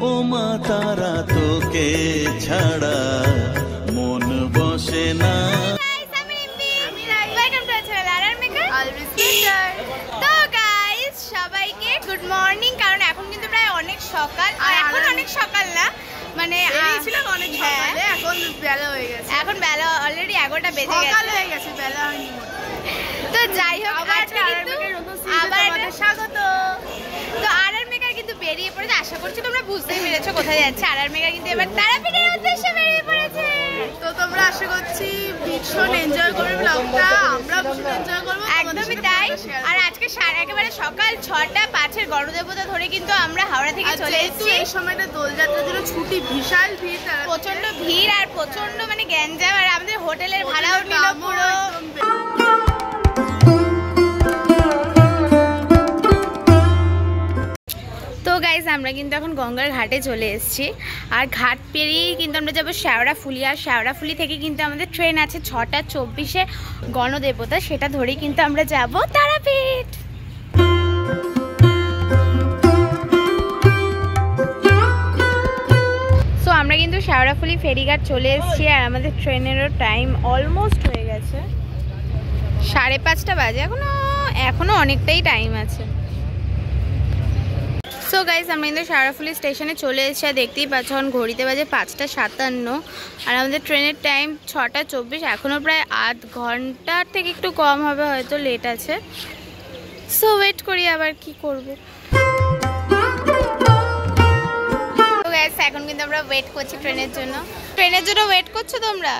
ও মা তারা তোকে ছাড়া মন বসে না। সবাইকে গুড মর্নিং। কারণ এখন কিন্তু প্রায় অনেক সকাল, এখন অনেক সকাল না, মানে অনেক সকালে, এখন বেলা হয়ে গেছে, এখন বেলা অলরেডি 11টা বেজে গেছে, বেলা হয়নি। তো যাই হোক, আবার স্বাগত। তো আরআর মেকার কিন্তু বেরিয়ে পড়েছে, আশা করছি তোমরা বুঝতেই পেরেছো কোথায় যাচ্ছে। আরআর মেকার কিন্তু এবার তারাপীঠের উদ্দেশ্যে বেরিয়ে পড়েছে। তো তোমরা আশা করছি ভীষণ এনজয় করবে ব্লগটা, আমরা ভীষণ এনজয় করবো, একদমই তাই। আর আজকে একেবারে সকাল 6:05 গণদেবতা ধরে কিন্তু আমরা হাওড়া থেকে চলে এসেছি। এই সময়টা দোলযাত্রার জন্য ছুটি, বিশাল ভিড়, প্রচন্ড ভিড় আর প্রচন্ড মানে গ্যাঞ্জাম। আর আমাদের হোটেলের ভাড়াও নিল পুরো। তো গাইজ আমরা কিন্তু এখন গঙ্গার ঘাটে চলে এসেছি। আর ঘাট পেরিয়েই কিন্তু আমরা যাবো শেওড়াফুলি। আর শেওড়াফুলি থেকে কিন্তু আমাদের ট্রেন আছে 6:24 গণদেবতা, সেটা ধরেই কিন্তু আমরা যাব তারাপীঠ। সো আমরা কিন্তু শেওড়াফুলি ফেরিঘাট চলে এসেছি। আর আমাদের ট্রেনেরও টাইম অলমোস্ট হয়ে গেছে, 5:30 বাজে, এখনো অনেকটাই টাইম আছে। সো গাইজ আমরা কিন্তু শেওড়াফুলি স্টেশনে চলে এসেছি। আর দেখতেই পাচ্ছ এখন ঘড়িতে বাজে 5:57। আর আমাদের ট্রেনের টাইম 6:24, এখনও প্রায় আধ ঘন্টার থেকে একটু কম হবে, হয়তো লেট আছে। সো ওয়েট করি, আবার কি করব। তো গাইজ এখন কিন্তু আমরা ওয়েট করছি ট্রেনের জন্য। ওয়েট করছো তোমরা?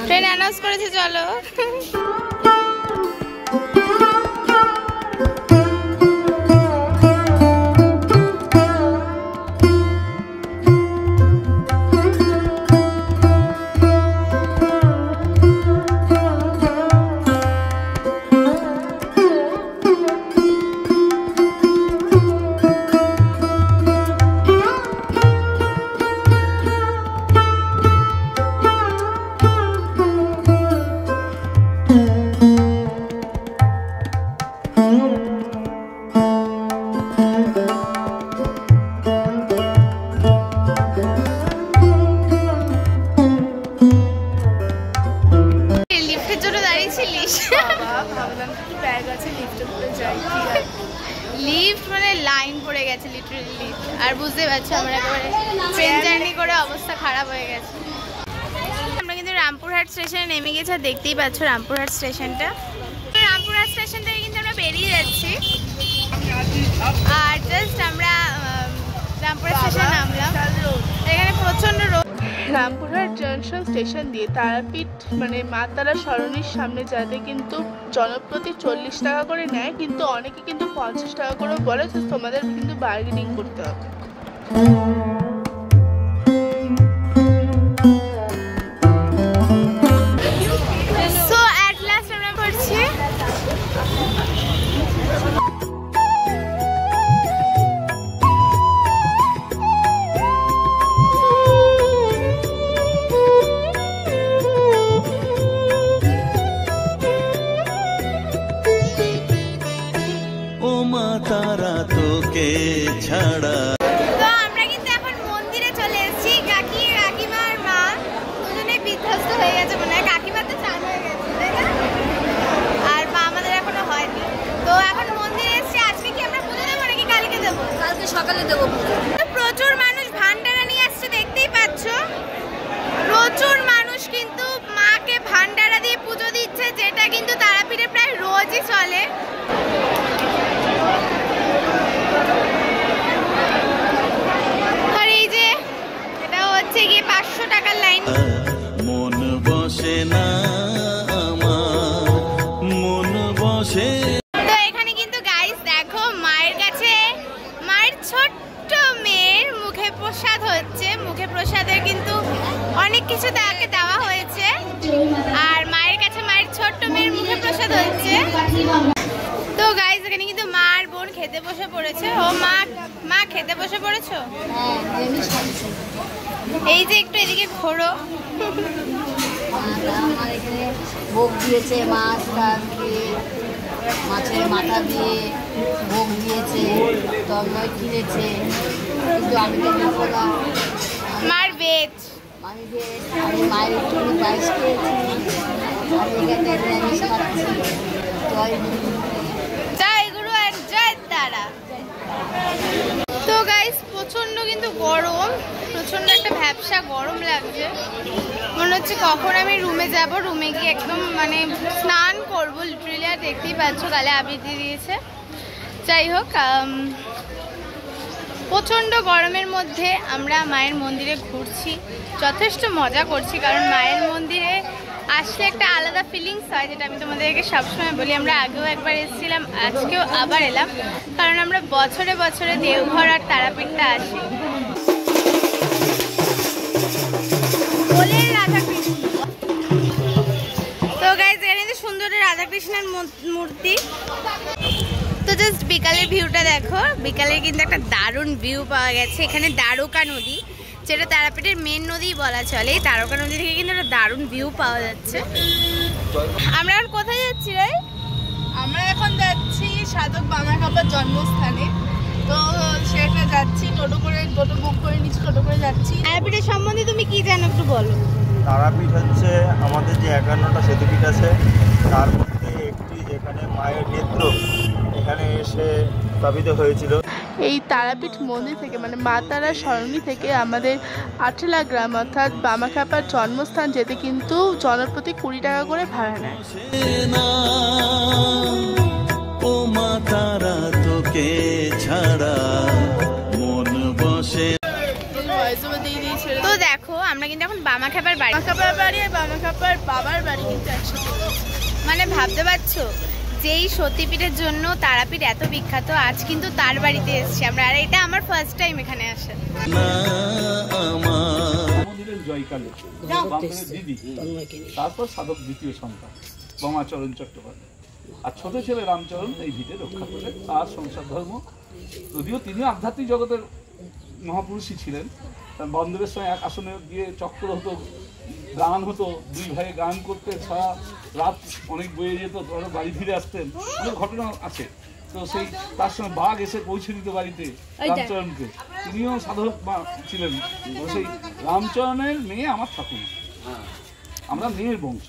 ট্রেন অ্যানাউন্স করেছে, চলো। লিফট মানে লাইন পড়ে গেছে লিটারালি। আর বুঝতে পারছো আমরা একেবারে ট্রেন জার্নি করে অবস্থা খারাপ হয়ে গেছে। আমরা কিন্তু রামপুরহাট স্টেশনে নেমে গেছি। আর দেখতেই পাচ্ছ রামপুরহাট স্টেশনটা। রামপুরহাট স্টেশন থেকে কিন্তু আমরা বেরিয়ে যাচ্ছি। আর জাস্ট আমরা রামপুরহাট স্টেশনে নামলাম, এখানে প্রচন্ড রোদ। রামপুরহাট জংশন স্টেশন দিয়ে তারাপীঠ মানে মা তারা সরণির সামনে যাতে কিন্তু জনপ্রতি 40 টাকা করে নেয়, কিন্তু অনেকে কিন্তু 50 টাকা করে বলে। তো তোমাদের কিন্তু বার্গেনিং করতে হবে। সো অ্যাট লাস্ট আমরা করছি তারা তোকে ছাড়া। তো আমরা কিন্তু এখন মন্দিরে চলে এসেছি। কাকিমার মা দুজনেই বিধ্বস্ত হয়ে গেছে মনে হয়। কাকিমা তো চান হয়ে গেছে, তাই না? আর মা আমাদের এখনো হয়নি। তো এখন মন্দিরে এসেছি। আজকে কি আমরা পুজো দেবো নাকি কালকে দেবো? কালকে সকালে দেবো। প্রচুর মানুষ ভান্ডারা নিয়ে আসছে, দেখতেই পাচ্ছ। প্রচুর মানুষ কিন্তু মাকে ভান্ডারা দিয়ে পুজো দিচ্ছে, যেটা কিন্তু তারাপীঠে প্রায় রোজই চলে। আর এই যে এটা হচ্ছে গিয়ে 500 টাকার লাইন। মন বসে না আমার, মন বসে। তো এখানে কিন্তু গাইস দেখো মায়ের কাছে মায়ের ছোট্ট মেয়ের মুখে প্রসাদ হচ্ছে। মুখে প্রসাদের কিন্তু অনেক কিছু তাকে দেওয়া হয়েছে। আর মায়ের কাছে মায়ের ছোট্ট মেয়ের মুখে প্রসাদ হচ্ছে। তো গাইস এখানে কিন্তু মা আর বোন খেতে বসে পড়েছে। ও মা খেতে বসে পড়েছো? এই যে একটু এদিকে ঘোরো। আমার এখানে ভোগ দিয়েছে, মাছ টাছ দিয়ে, মাছের মাথা দিয়ে ভোগ দিয়েছে, তরময় কিনেছে, কিন্তু আমি তো নেবো না। মার ভেজ, আমি ভেজ, আমি মায়ের একটু পায়েস খেয়েছি, আমি এখানে নিরামিষ খাচ্ছি। জয় গুরু, জয় গুরু আর জয় তারা। তো গাইস প্রচন্ড কিন্তু গরম, প্রচন্ড একটা ভ্যাপসা গরম লাগছে। মনে হচ্ছে কখন আমি রুমে যাব, রুমে গিয়ে একদম মানে স্নান করবো লিটারেলি। আর দেখতেই পাচ্ছ গালে আবৃত্তি দিয়েছে। যাই হোক, প্রচণ্ড গরমের মধ্যে আমরা মায়ের মন্দিরে ঘুরছি, যথেষ্ট মজা করছি। কারণ মায়ের মন্দিরে আসলে একটা আলাদা ফিলিংস হয়, যেটা আমি তোমাদেরকে সবসময় বলি। আমরা আগেও একবার এসেছিলাম, আজকেও আবার এলাম, কারণ আমরা বছরে বছরে দেওঘর আর তারাপীঠটা আসি। তো গাইস এখানে সুন্দর রাধাকৃষ্ণের মূর্তি। তো জাস্ট বিকালের ভিউটা দেখো, বিকালে কিন্তু একটা দারুণ ভিউ পাওয়া গেছে। এখানে দ্বারকা নদী, যেটা তারাপীঠের মেন নদী বলা চলে, এই দ্বারকা নদী থেকে কিন্তু একটা দারুণ ভিউ পাওয়া যাচ্ছে। আমরা এখন কোথায় যাচ্ছি রে? আমরা এখন যাচ্ছি সাধক বামাখ্যাপার জন্মস্থানে। তো সেটা যাচ্ছি টোটো করে, টোটো বুক করে নিচ্ছি, টোটো করে যাচ্ছি। তারাপীঠের সম্বন্ধে তুমি কি জানো একটু বলো। তারাপীঠ হচ্ছে আমাদের যে 51টা সতীপীঠ আছে তার মধ্যে একটি, যেখানে মায়ের নেত্র এখানে এসে স্থাপিত হয়েছিল। এই তারাপীঠ মন্দির থেকে মানে মা তারা সরণি থেকে আমাদের আঠেলা গ্রাম অর্থাৎ বামাখ্যাপার জন্মস্থান যেতে কিন্তু জনপ্রতি 20 টাকা করে ভাড়া নেয়। ও মা তারা তোকে ছাড়া মন বসে। তো দেখো আমরা কিন্তু এখন বামাখ্যাপার বাড়ি, বামাখ্যাপার বাড়ি আর বামাখ্যাপার বাবার বাড়ি কিন্তু একসাথে। মানে ভাবতে পারছো যেই সতীপীঠের জন্য তারাপীঠ এত বিখ্যাত, আজ কিন্তু তার বাড়িতে এসেছি আমরা। আর এটা আমার ফার্স্ট টাইম এখানে আসা। জয়কালী দিদি, তারপর সাধক দ্বিতীয় সন্তান বমাচরণ চট্টোপাধ্যায়, আর ছোট ছেলে রামচরণ এই ভিটে রক্ষা করে তার সংসার ধর্ম। যদিও তিনি আধ্যাত্মিক জগতের মহাপুরুষই ছিলেন। বন্দরের সময় এক আসনে গিয়ে চক্র হতো, গান হতো, দুই ভাইয়ে গান করতে সারা রাত অনেক বয়ে যেত, তারা বাড়ি ফিরে আসতেন, অনেক ঘটনা আছে। তো সেই তার সঙ্গে বাঘ এসে পৌঁছে দিত বাড়িতে রামচরণকে, তিনিও সাধক ছিলেন। সেই রামচরণের মেয়ে আমার ঠাকুর, আমরা মেয়ের বংশ,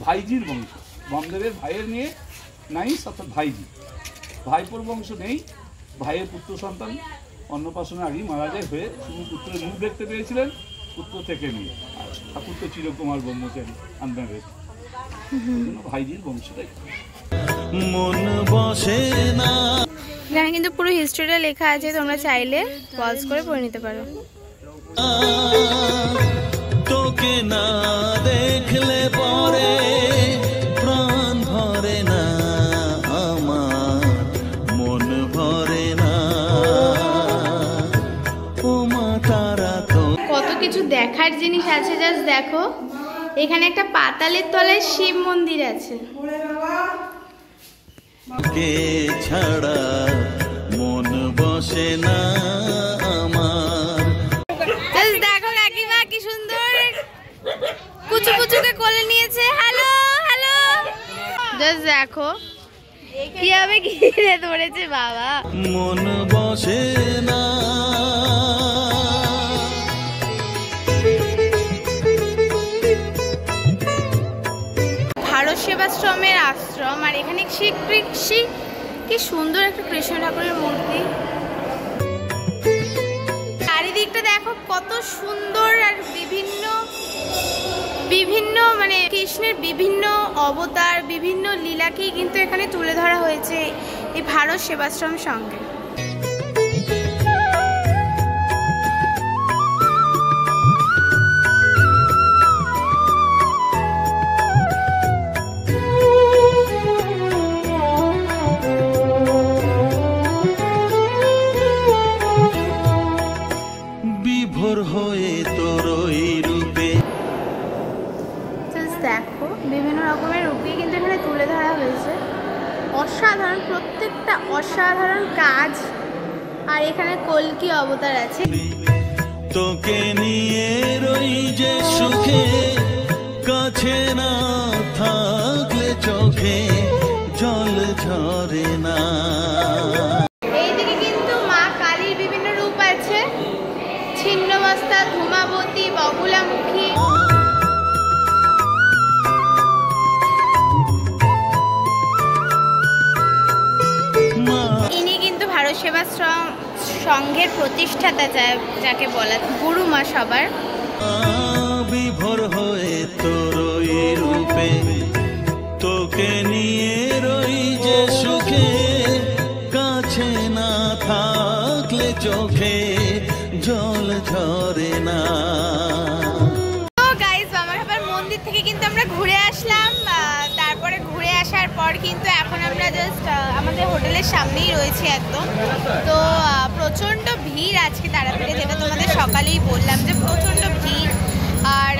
ভাইজির বংশ। বন্দরের ভাইয়ের মেয়ে নাইস অর্থাৎ ভাইজি, ভাইপোর বংশ নেই। ভাইয়ের পুত্র সন্তান অন্নপ্রাশনের আগেই মারা যায় হয়ে শুধু পুত্রের মুখ দেখতে পেয়েছিলেন, পুত্র থেকে নিয়ে। আর ঠাকুর তো চিরকুমার ব্রহ্মচারী আনবেন, ভাইজির বংশটাই। মন বসে না। এখানে কিন্তু পুরো হিস্ট্রিটা লেখা আছে, তোমরা চাইলে পজ করে পড়ে নিতে পারো। তোকে না দেখলে পরে প্রাণ ভরে না আমার, মন ভরে না। ও মা তারা তো কত কিছু দেখার জিনিস আছে, জাস্ট দেখো। এখানে একটা পাতালের তলায় শিব মন্দির আছে। কে ছাড়া মন বসে না আমার। জাস্ট দেখো কাকিমা কি সুন্দর কুচু কুচুকে কোলে নিয়েছে। হ্যালো হ্যালো, জাস্ট দেখো কিভাবে ঘিরে ধরেছে বাবা। মন বসে না। ভারত সেবাশ্রমের আশ্রম, আর এখানে কি সুন্দর একটা কৃষ্ণ ঠাকুরের মূর্তি। চারিদিকটা দেখো কত সুন্দর, আর বিভিন্ন মানে কৃষ্ণের বিভিন্ন অবতার, বিভিন্ন লীলাকেই কিন্তু এখানে তুলে ধরা হয়েছে এই ভারত সেবাশ্রম সঙ্গে। বিভোর হয়ে তোরই রূপে। দেখো বিভিন্ন রকমের রূপে কিন্তু এখানে তুলে ধরা হয়েছে। অসাধারণ, প্রত্যেকটা অসাধারণ কাজ। আর এখানে কল্কি অবতার আছে। তোকে নিয়ে রই যে সুখে কাছে না থাকলে চোখে জল ঝরে না। এইদিকে কিন্তু মা কালীর বিভিন্ন রূপ আছে, ছিন্নমস্তা, ধূমাবতী, বগুলামুখী। ইনি কিন্তু ভারত সেবাশ্রম সংঘের প্রতিষ্ঠাতা, যাকে বলা গুরুমা সবার। বিভোর হয়ে তোরই রূপে তোকে নিয়ে রই যে সুখে, কাছে না থাকলে চোখে জল ঝরে না। তো গাইস, বামাখ্যাপার মন্দির থেকে কিন্তু আমরা ঘুরে আসলাম। তারপরে ঘুরে আসার পর কিন্তু এখন আমরা জাস্ট আমাদের হোটেলের সামনেই রয়েছে একদম। তো প্রচণ্ড ভিড় আজকে তারাপীঠে, যেটা তোমাদের সকালেই বললাম যে প্রচণ্ড ভিড়। আর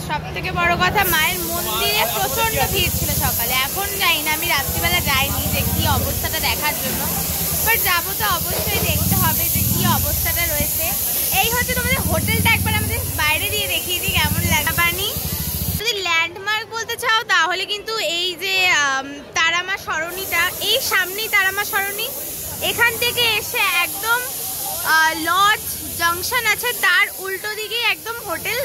সব থেকে বড় কথা, মায়ের মন্দিরে প্রচণ্ড ভিড় ছিল সকালে। এখন যাই না, আমি রাত্রিবেলা যাইনি যে কী অবস্থাটা দেখার জন্য, বাট যাবো তো অবশ্যই, দেখতে হবে যে কী অবস্থাটা রয়েছে। এই হচ্ছে তোমাদের হোটেলটা, একবার আমাদের বাইরে দিয়ে দেখিয়ে দিই কেমন লাগে। পানি যদি ল্যান্ডমার্ক বলতে চাও তাহলে কিন্তু এই যে তারামা সরণিটা, এই সামনেই তারামা সরণি, এখান থেকে এসে একদম লজ জংশন আছে, তার উল্টো দিকে একদম হোটেল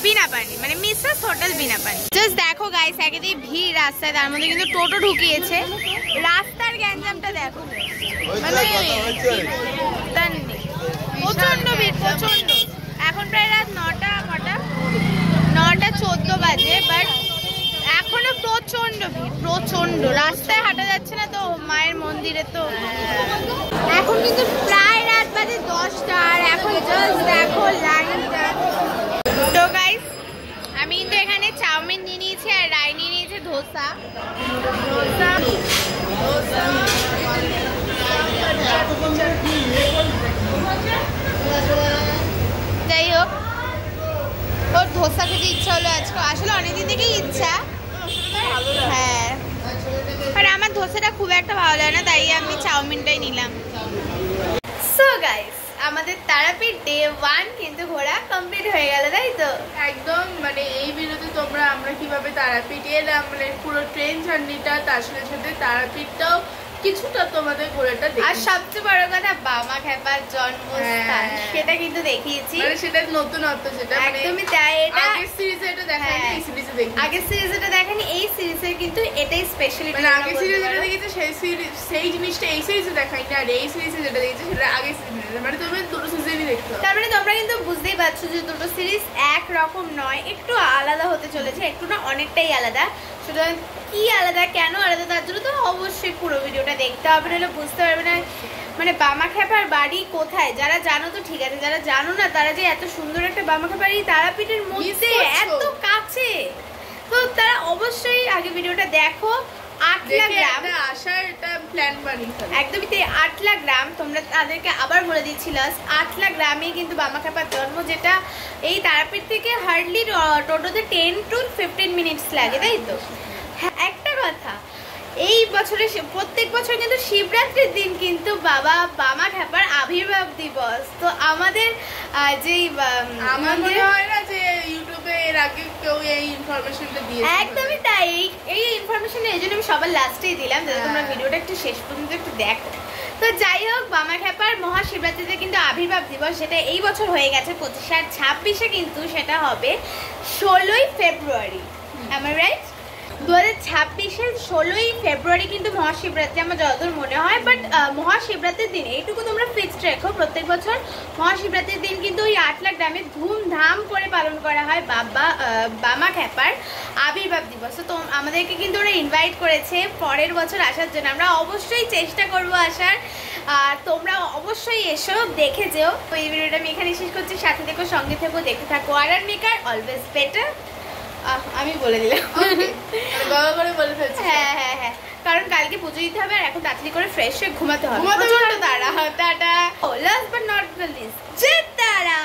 বিনাপানি, মানে মিসেস হোটেল বিনাপানি। জাস্ট দেখো গাইস, একেতেই ভিড় রাস্তায়, তার মধ্যে কিন্তু টোটো ঢুকিয়েছে। রাস্তার গ্যাঞ্জামটা দেখো, মানে প্রচন্ড ভিড়, প্রচন্ড। এখন প্রায় রাত 9:14 বাজে, বাট এখনো প্রচন্ড ভিড়, প্রচন্ড। রাস্তায় হাঁটা যাচ্ছে না তো মায়ের মন্দিরে। তো এখন কিন্তু প্রায় রাত বাজে 10টা, আর এখন জাস্ট দেখো লাইনটা। তো গাইস, আমি কিন্তু এখানে চাউমিন নিয়ে নিয়েছি আর রায় নিয়ে নিয়েছে ধোসা। যাই হোক, ওর ধোসা খেতে ইচ্ছা হলো আজকে, আসলে অনেকদিন থেকেই ইচ্ছা। হ্যাঁ, আর আমার ধোসাটা খুব একটা ভালো লাগে না, তাই আমি চাউমিনটাই নিলাম। সো গাইস, আমাদের তারাপীঠ ডে 1 কিন্তু ঘোরা কমপ্লিট হয়ে গেল, তাই তো? একদম, মানে এই ভিডিওতে আমরা কিভাবে তারাপীঠ এলাম, মানে পুরো ট্রেন জার্নিটা, তার সাথে সাথে তারাপীঠটাও কিছুটা তোমাদের ঘোরাটা দেখি। আর সবচেয়ে বড় কথা, বামাখ্যাপার জন্মস্থান, সেটা কিন্তু দেখিয়েছি। মানে সেটা নতুনত্ব, যেটা একদমই তাই। এটা আগের সিরিজে এটা দেখায়নি, এই সিরিজে দেখি। আগের সিরিজে এটা দেখায়নি, এই সিরিজে কিন্তু এটাই স্পেশালিটি। মানে আগের সিরিজে যেটা দেখেছে সেই জিনিসটা এই সিরিজে দেখায়নি, আর এই সিরিজে যেটা দেখেছে সেটা আগের সিরিজে। মানে তুমি দুটো সিরিজই দেখতে হবে। তার মানে তোমরা কিন্তু বুঝতেই পারছো যে দুটো সিরিজ এক রকম নয়, একটু আলাদা হতে চলেছে, একটু না অনেকটাই আলাদা। সুতরাং কি আলাদা, কেন আলাদা, তার জন্য তো অবশ্যই পুরো ভিডিওটা দেখতে হবে, নাহলে বুঝতে পারবে না মানে বামাখ্যাপার বাড়ি কোথায়। যারা জানো তো ঠিক আছে, যারা জানো না তারা যে এত সুন্দর একটা বামাখ্যাপার বাড়ি তারাপীঠের মধ্যে এত কাছে, তো তারা অবশ্যই আগে ভিডিওটা দেখো। 8 গ্রাম আসার একটা প্ল্যান বানিয়ে একদমই তাই। 8 গ্রাম, তোমরা তাদেরকে আবার বলে দিচ্ছিল, 8 গ্রামে কিন্তু বামাখ্যাপার জন্ম, যেটা এই তারাপীঠ থেকে হার্ডলি টোটোতে 10 to 15 মিনিটস লাগে, তাই তো? হ্যাঁ, একটা কথা, এই বছরে প্রত্যেক বছর কিন্তু শিবরাত্রির দিন কিন্তু বামাখ্যাপার আবির্ভাব দিবস। তো আমাদের যেই আমার মনে হয় না যে ইউটিউবে এর আগে কেউ এই ইনফরমেশনটা দিয়েছে। একদমই তাই, এই ইনফরমেশনটা এই জন্য আমি সবার লাস্টেই দিলাম, যাতে তোমরা ভিডিওটা একটু শেষ পর্যন্ত একটু দেখো। তো যাই হোক, বামাখ্যাপার মহাশিবরাত্রিতে কিন্তু আবির্ভাব দিবস, সেটা এই বছর হয়ে গেছে 25, আর 26-এ কিন্তু সেটা হবে 16ই ফেব্রুয়ারি। আমার রাইট? 2026-এর 16ই ফেব্রুয়ারি কিন্তু মহাশিবরাত্রি আমার যতদূর মনে হয়। বাট মহাশিবরাত্রির দিন এইটুকু তোমরা ফিক্সড রেখো, প্রত্যেক বছর মহাশিবরাত্রির দিন কিন্তু ওই 8 গ্রামে ধুমধাম করে পালন করা হয় বামাখ্যাপার আবির্ভাব দিবস। তো আমাদেরকে কিন্তু ওরা ইনভাইট করেছে পরের বছর আসার জন্য, আমরা অবশ্যই চেষ্টা করবো আসার। আর তোমরা অবশ্যই এসো, দেখে যেও। তো এই ভিডিওটা আমি এখানে শেষ করছি, সাথে থেকো, সঙ্গে থেকো, দেখতে থাকো। আর মেকার অলওয়েজ বেটার, আমি বলে দিলাম, বাবা করে বলে ফেলছি। হ্যাঁ হ্যাঁ হ্যাঁ, কারণ কালকে পুজো দিতে হবে, আর এখন তাড়াতাড়ি করে ফ্রেশ হয়ে ঘুমাতে হবে। Tata, last but not the least, জয় তারা।